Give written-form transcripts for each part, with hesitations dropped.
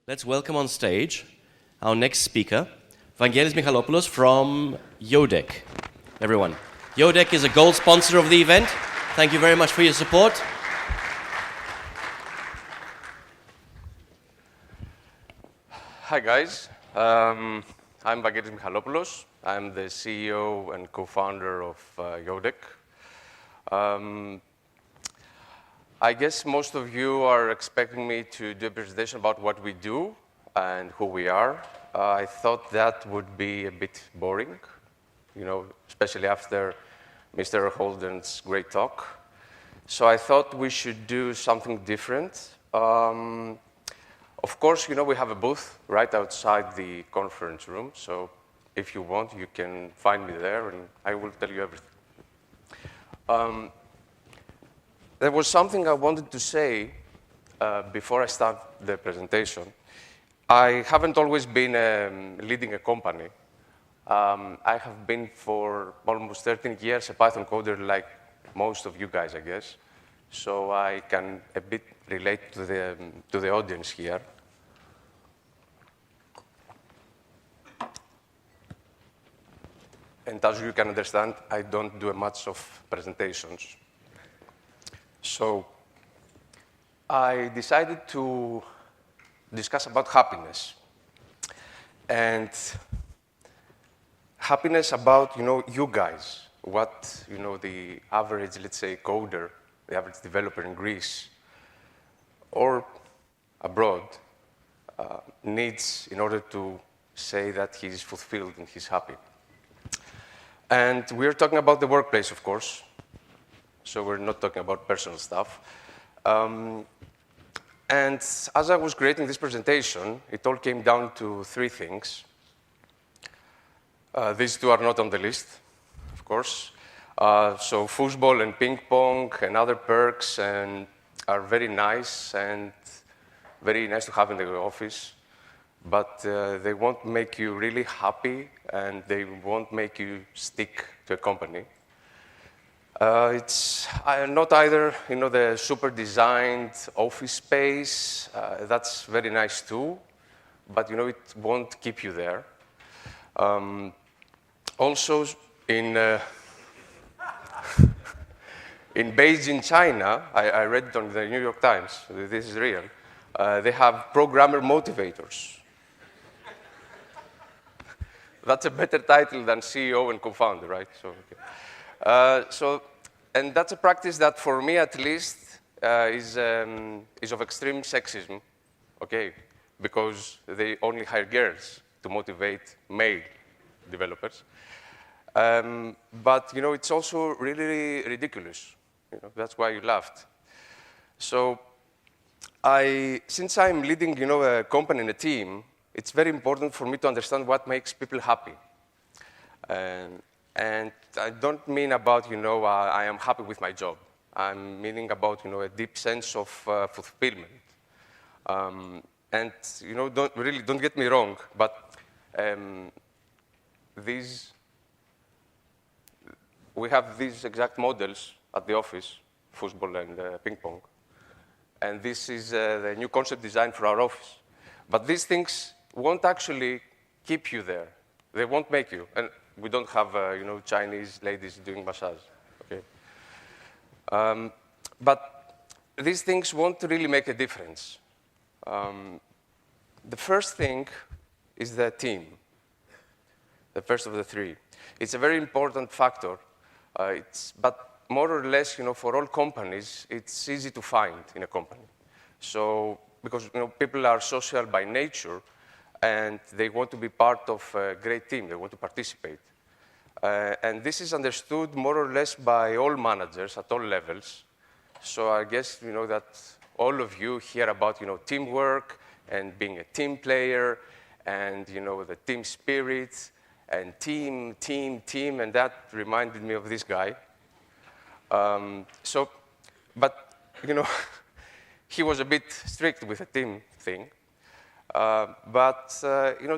Let's welcome on stage our next speaker, Vangelis Mihalopoulos from Yodeck. Everyone. Yodeck is a gold sponsor of the event. Thank you very much for your support. Hi guys, I'm Vangelis Mihalopoulos. I'm the CEO and co-founder of Yodeck. I guess most of you are expecting me to do a presentation about what we do and who we are. I thought that would be a bit boring, especially after Mr. Holden's great talk. So I thought we should do something different. Of course, we have a booth right outside the conference room, so if you want, you can find me there, and I will tell you everything. There was something I wanted to say before I start the presentation. I haven't always been leading a company. I have been for almost 13 years a Python coder like most of you guys, I guess. So I can a bit relate to the audience here. And as you can understand, I don't do much of presentations. So I decided to discuss about happiness. And happiness about, you guys, what, the average, let's say, coder, the average developer in Greece or abroad needs in order to say that he's fulfilled and he's happy. And we're talking about the workplace, of course. So we're not talking about personal stuff. And as I was creating this presentation, it all came down to three things. These two are not on the list, of course. So foosball and ping pong and other perks are very nice and very nice to have in the office. But they won't make you really happy, and they won't make you stick to a company. It's not either, the super designed office space. That's very nice too, but it won't keep you there. Also, in Beijing, China, I read it on the New York Times. This is real. They have programmer motivators. That's a better title than CEO and co-founder, right? And that's a practice that, for me at least, is of extreme sexism, okay? Because they only hire girls to motivate male developers. But it's also really ridiculous. That's why you laughed. So, since I'm leading, a company and a team, it's very important for me to understand what makes people happy. And I don't mean about, I am happy with my job. I'm meaning about, a deep sense of fulfillment. And, don't get me wrong, but we have these exact models at the office, foosball and ping pong. And this is the new concept design for our office. But these things won't actually keep you there. They won't make you. And we don't have, Chinese ladies doing massage, okay? But these things won't really make a difference. The first thing is the team, the first of the three. It's a very important factor, but more or less, for all companies, it's easy to find in a company. So, because people are social by nature, and they want to be part of a great team. They want to participate. And this is understood more or less by all managers at all levels. So I guess that all of you hear about teamwork and being a team player and the team spirit and team, and that reminded me of this guy. But he was a bit strict with the team thing. But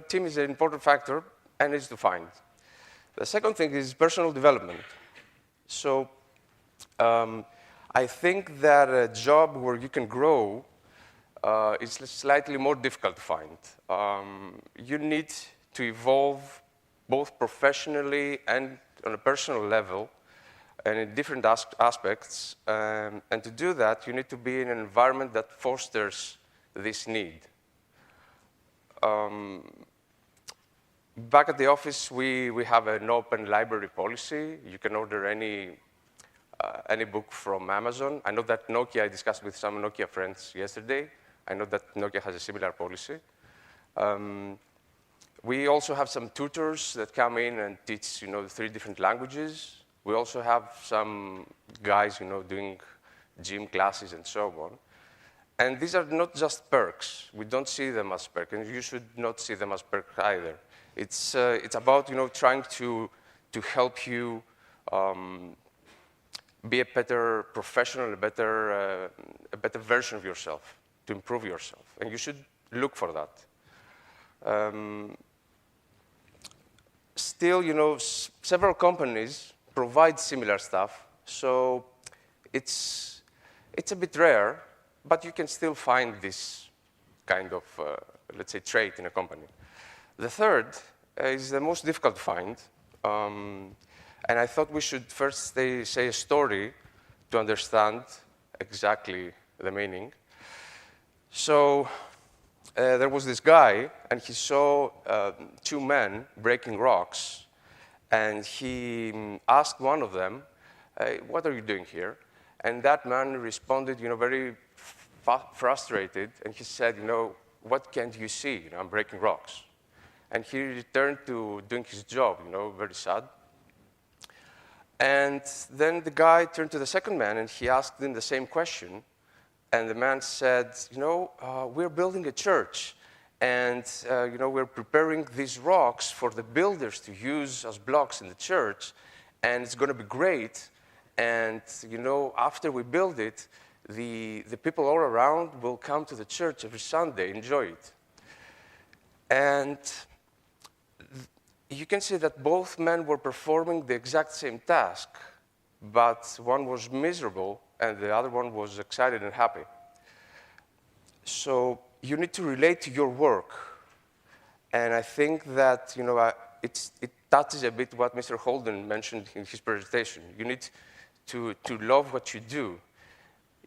team is an important factor and it's to find. The second thing is personal development. So I think that a job where you can grow is slightly more difficult to find. You need to evolve both professionally and on a personal level and in different aspects. And to do that, you need to be in an environment that fosters this need. Back at the office, we have an open library policy. You can order any book from Amazon. I know that Nokia, I discussed with some Nokia friends yesterday. I know that Nokia has a similar policy. We also have some tutors that come in and teach, the 3 different languages. We also have some guys, doing gym classes and so on. And these are not just perks. We don't see them as perks, and you should not see them as perks either. It's about, trying to help you be a better professional, a better version of yourself, to improve yourself. And you should look for that. Still, several companies provide similar stuff, so it's a bit rare, but you can still find this kind of, let's say, trait in a company. The third is the most difficult to find, and I thought we should first say a story to understand exactly the meaning. So there was this guy, and he saw 2 men breaking rocks, and he asked one of them, what are you doing here? And that man responded, very frustrated, and he said, what can't you see? I'm breaking rocks. And he returned to doing his job, very sad. And then the guy turned to the second man, and he asked him the same question. And the man said, we're building a church, and we're preparing these rocks for the builders to use as blocks in the church, and it's going to be great. And after we build it, the people all around will come to the church every Sunday, enjoy it. And you can see that both men were performing the exact same task, but one was miserable and the other one was excited and happy. So you need to relate to your work. And I think that it touches a bit what Mr. Holden mentioned in his presentation. You need to love what you do.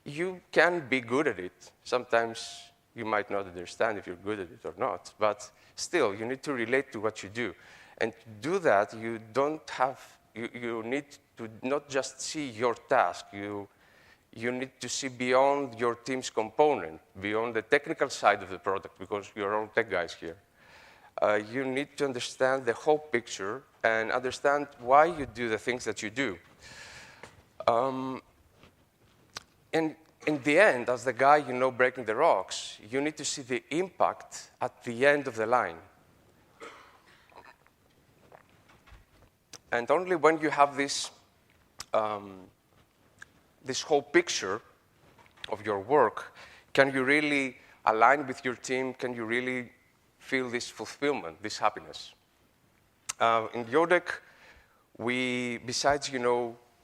You can be good at it. Sometimes you might not understand if you're good at it or not, but still, you need to relate to what you do. And to do that, you need to not just see your task. You need to see beyond your team's component, beyond the technical side of the product, because you're all tech guys here. You need to understand the whole picture and understand why you do the things that you do. And in the end, as the guy, breaking the rocks, you need to see the impact at the end of the line. And only when you have this whole picture of your work, can you really align with your team, can you really feel this fulfillment, this happiness. In Yodeck, we, besides,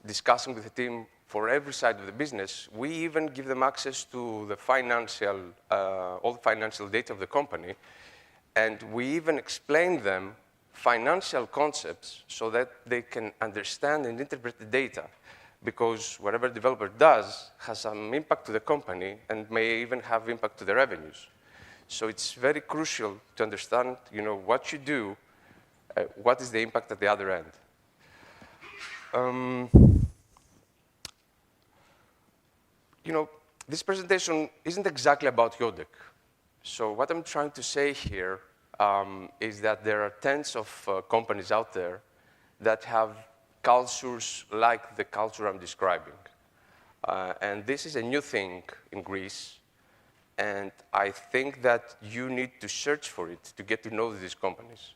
discussing with the team for every side of the business, we even give them access to the financial, all the financial data of the company, and we even explain them financial concepts so that they can understand and interpret the data, because whatever developer does has some impact to the company and may even have impact to the revenues. So it's very crucial to understand, what you do, what is the impact at the other end. This presentation isn't exactly about Yodeck. So what I'm trying to say here is that there are tens of companies out there that have cultures like the culture I'm describing. And this is a new thing in Greece. And I think that you need to search for it to get to know these companies.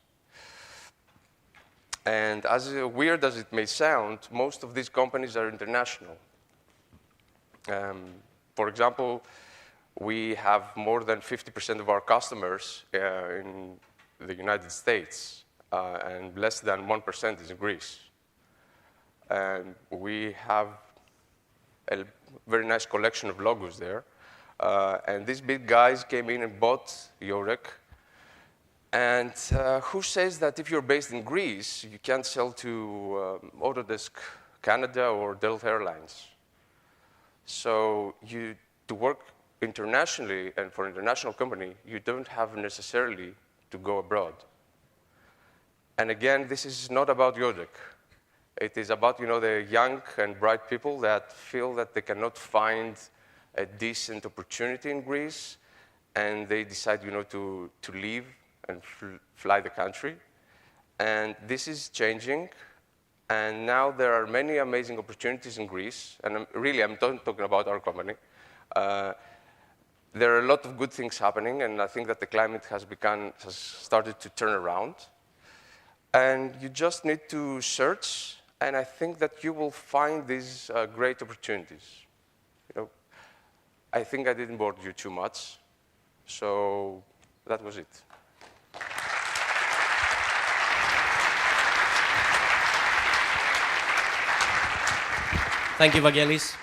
And as weird as it may sound, most of these companies are international. For example, we have more than 50% of our customers in the United States, and less than 1% is in Greece. And we have a very nice collection of logos there. And these big guys came in and bought Yodeck. And who says that if you're based in Greece, you can't sell to Autodesk Canada or Delta Airlines? So to work internationally and for an international company, you don't have necessarily to go abroad. And again, this is not about Yodeck. It is about the young and bright people that feel that they cannot find a decent opportunity in Greece, and they decide to leave and fly the country. And this is changing. And now there are many amazing opportunities in Greece. And I'm talking about our company. There are a lot of good things happening, and I think that the climate has started to turn around. And you just need to search, and I think that you will find these great opportunities. I think I didn't bore you too much, so that was it. Thank you, Vangelis.